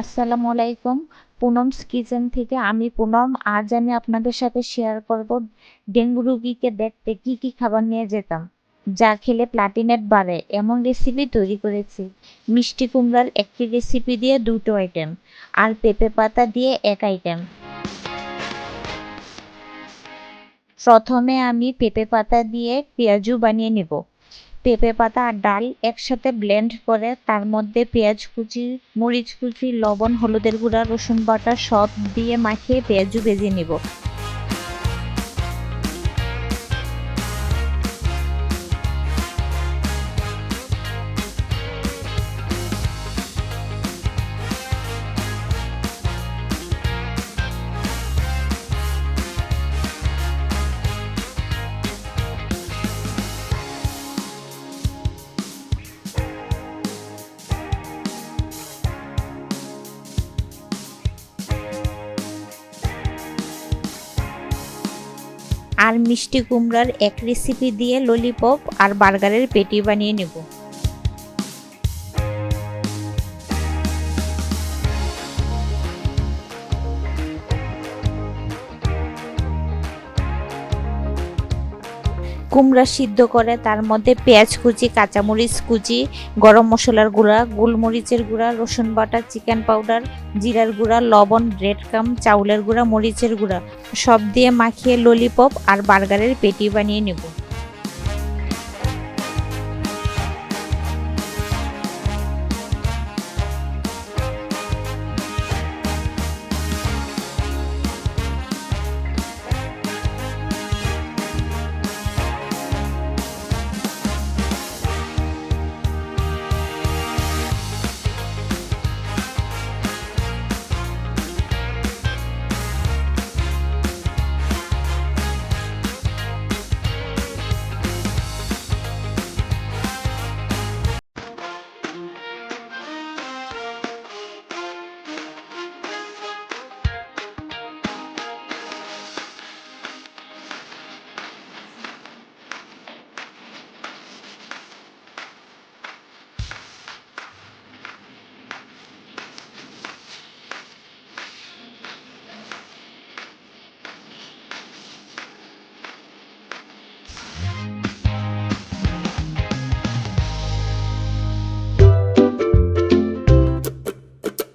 আসসালামু আলাইকুম। পুনমস কিচেন থেকে আমি পুনম। আজ আমি আপনাদের সাথে শেয়ার করব ডেঙ্গু রোগীকে দেখতে কি কি খাবার নিয়ে যেতাম, যা খেলে প্লাটিলেট বাড়ে এমন রেসিপি তৈরি করেছি। মিষ্টি কুমড়ার একটি রেসিপি দিয়ে দুটো আইটেম, আর পেঁপে পাতা দিয়ে এক আইটেম। প্রথমে আমি পেঁপে পাতা দিয়ে পেঁয়াজু বানিয়ে নেব। পেঁপে পাতা আর ডাল একসাথে ব্লেন্ড করে তার মধ্যে পেঁয়াজ কুচি, মরিচ কুচি, লবণ, হলুদের গুঁড়া, রসুন বাটা সব দিয়ে মাখিয়ে পেঁয়াজু ভেজে নেব। আর মিষ্টি কুমড়ার এক রেসিপি দিয়ে ললিপপ আর বার্গারের পেটি বানিয়ে নেব। কুমড়া সিদ্ধ করে তার মধ্যে পেঁয়াজ কুচি, কাঁচামরিচ কুচি, গরম মশলার গুঁড়া, গোলমরিচের গুঁড়া, রসুন বাটা, চিকেন পাউডার, জিরার গুঁড়া, লবণ, ব্রেড ক্রাম্ব, চাউলের গুঁড়া, মরিচের গুঁড়া সব দিয়ে মাখিয়ে ললিপপ আর বার্গারের পেটি বানিয়ে নেব।